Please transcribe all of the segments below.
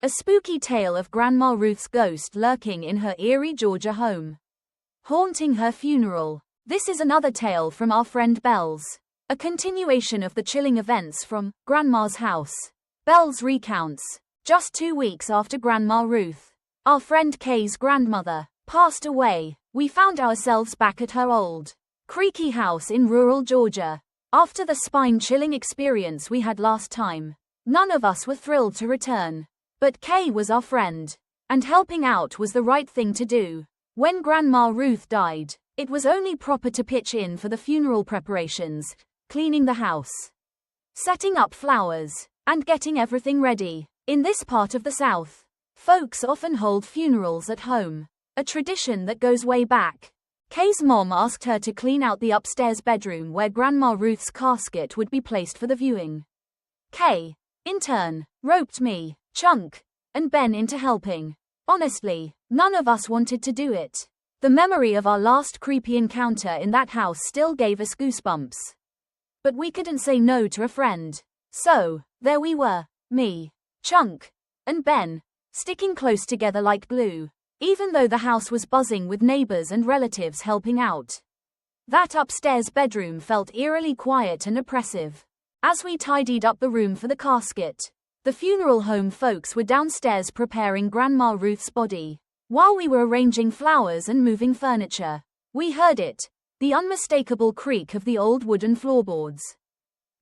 A spooky tale of Grandma Ruth's ghost lurking in her eerie Georgia home, haunting her funeral. This is another tale from our friend Bells, a continuation of the chilling events from Grandma's house. Bells recounts, just 2 weeks after Grandma Ruth, our friend Kay's grandmother, passed away, we found ourselves back at her old, creaky house in rural Georgia. After the spine-chilling experience we had last time, none of us were thrilled to return. But Kay was our friend, and helping out was the right thing to do. When Grandma Ruth died, it was only proper to pitch in for the funeral preparations, cleaning the house, setting up flowers, and getting everything ready. In this part of the South, folks often hold funerals at home, a tradition that goes way back. Kay's mom asked her to clean out the upstairs bedroom where Grandma Ruth's casket would be placed for the viewing. Kay, in turn, roped me, Chunk, and Ben into helping. Honestly, none of us wanted to do it. The memory of our last creepy encounter in that house still gave us goosebumps. But we couldn't say no to a friend. So, there we were, me, Chunk, and Ben, sticking close together like glue, even though the house was buzzing with neighbors and relatives helping out. That upstairs bedroom felt eerily quiet and oppressive. As we tidied up the room for the casket, the funeral home folks were downstairs preparing Grandma Ruth's body. While we were arranging flowers and moving furniture, we heard it, the unmistakable creak of the old wooden floorboards.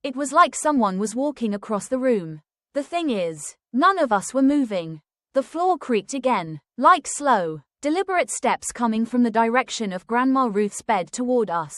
It was like someone was walking across the room. The thing is, none of us were moving. The floor creaked again, like slow, deliberate steps coming from the direction of Grandma Ruth's bed toward us.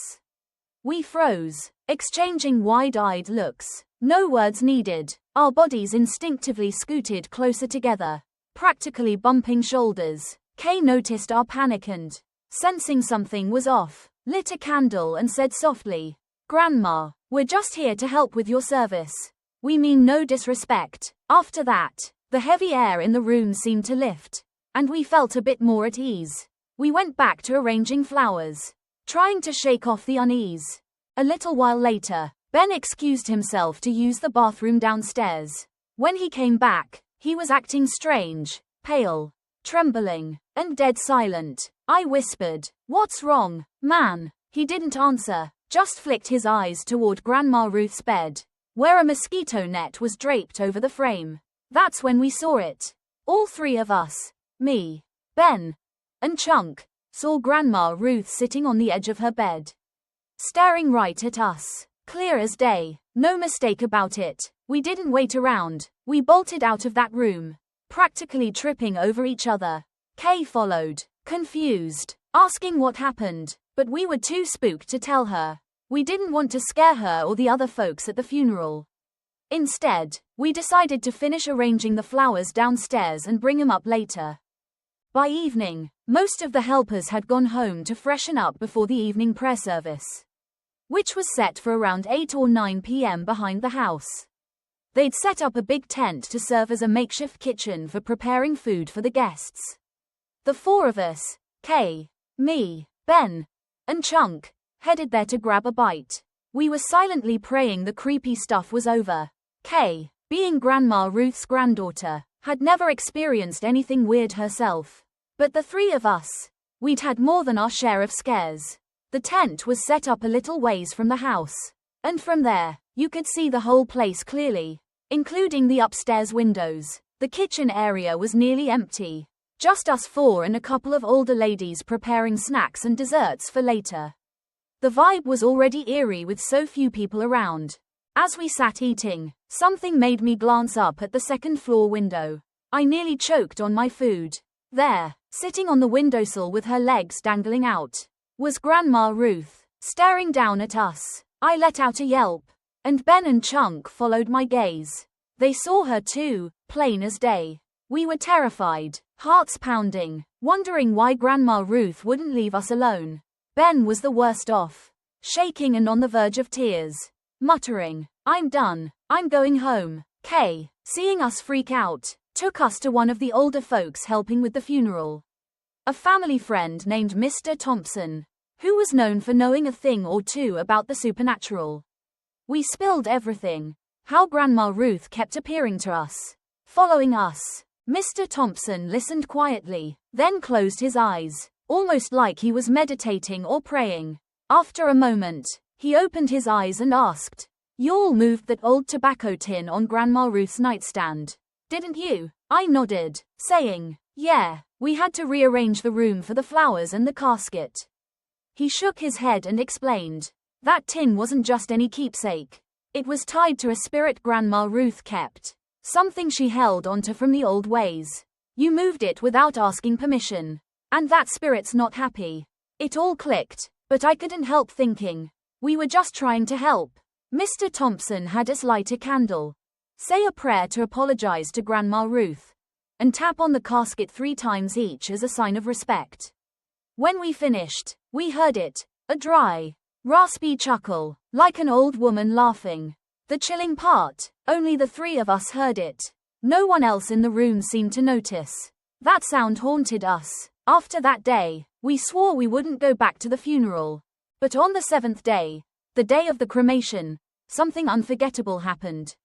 We froze, exchanging wide-eyed looks. No words needed. Our bodies instinctively scooted closer together, practically bumping shoulders. Kay noticed our panic and, sensing something was off, lit a candle and said softly, "Grandma, we're just here to help with your service. We mean no disrespect." After that, the heavy air in the room seemed to lift, and we felt a bit more at ease. We went back to arranging flowers, trying to shake off the unease. A little while later, Ben excused himself to use the bathroom downstairs. When he came back, he was acting strange, pale, trembling, and dead silent. I whispered, "What's wrong, man?" He didn't answer, just flicked his eyes toward Grandma Ruth's bed, where a mosquito net was draped over the frame. That's when we saw it. All three of us, me, Ben, and Chunk, saw Grandma Ruth sitting on the edge of her bed, staring right at us. Clear as day, no mistake about it. We didn't wait around, we bolted out of that room, practically tripping over each other. Kay followed, confused, asking what happened, but we were too spooked to tell her. We didn't want to scare her or the other folks at the funeral. Instead, we decided to finish arranging the flowers downstairs and bring them up later. By evening, most of the helpers had gone home to freshen up before the evening prayer service, which was set for around 8 or 9 p.m. behind the house. They'd set up a big tent to serve as a makeshift kitchen for preparing food for the guests. The four of us, Kay, me, Ben, and Chunk, headed there to grab a bite. We were silently praying the creepy stuff was over. Kay, being Grandma Ruth's granddaughter, had never experienced anything weird herself. But the three of us, we'd had more than our share of scares. The tent was set up a little ways from the house, and from there, you could see the whole place clearly, including the upstairs windows. The kitchen area was nearly empty, just us four and a couple of older ladies preparing snacks and desserts for later. The vibe was already eerie with so few people around. As we sat eating, something made me glance up at the second-floor window. I nearly choked on my food. There, sitting on the windowsill with her legs dangling out, was Grandma Ruth, staring down at us. I let out a yelp, and Ben and Chunk followed my gaze. They saw her too, plain as day. We were terrified, hearts pounding, wondering why Grandma Ruth wouldn't leave us alone. Ben was the worst off, shaking and on the verge of tears, muttering, "I'm done, I'm going home." Kay, seeing us freak out, took us to one of the older folks helping with the funeral, a family friend named Mr. Thompson, who was known for knowing a thing or two about the supernatural. We spilled everything, how Grandma Ruth kept appearing to us, following us, Mr. Thompson listened quietly, then closed his eyes, almost like he was meditating or praying. After a moment, he opened his eyes and asked, "You all moved that old tobacco tin on Grandma Ruth's nightstand, didn't you?" I nodded, saying, "Yeah, we had to rearrange the room for the flowers and the casket." He shook his head and explained, "That tin wasn't just any keepsake. It was tied to a spirit Grandma Ruth kept. Something she held onto from the old ways. You moved it without asking permission. And that spirit's not happy." It all clicked, but I couldn't help thinking, we were just trying to help. Mr. Thompson had us light a candle, say a prayer to apologize to Grandma Ruth, and tap on the casket 3 times each as a sign of respect. When we finished, we heard it, a dry, raspy chuckle, like an old woman laughing. The chilling part, only the 3 of us heard it. No one else in the room seemed to notice. That sound haunted us. After that day, we swore we wouldn't go back to the funeral. But on the 7th day, the day of the cremation, something unforgettable happened.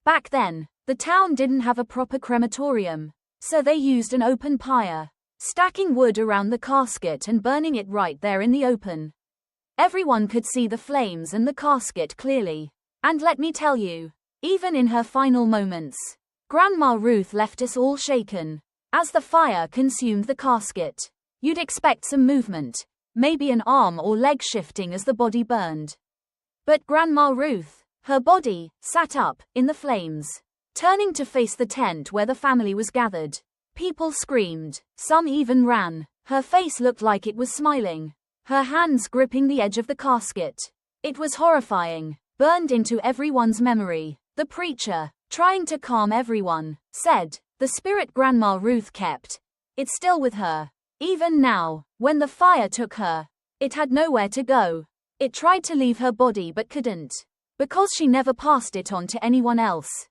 Back then, the town didn't have a proper crematorium, so they used an open pyre, stacking wood around the casket and burning it right there in the open. Everyone could see the flames and the casket clearly. And let me tell you, even in her final moments, Grandma Ruth left us all shaken. As the fire consumed the casket, you'd expect some movement, maybe an arm or leg shifting as the body burned. But Grandma Ruth, her body, sat up, in the flames, turning to face the tent where the family was gathered. People screamed, some even ran. Her face looked like it was smiling, her hands gripping the edge of the casket. It was horrifying, burned into everyone's memory. The preacher, trying to calm everyone, said, "The spirit Grandma Ruth kept, it's still with her. Even now, when the fire took her, it had nowhere to go. It tried to leave her body but couldn't, because she never passed it on to anyone else."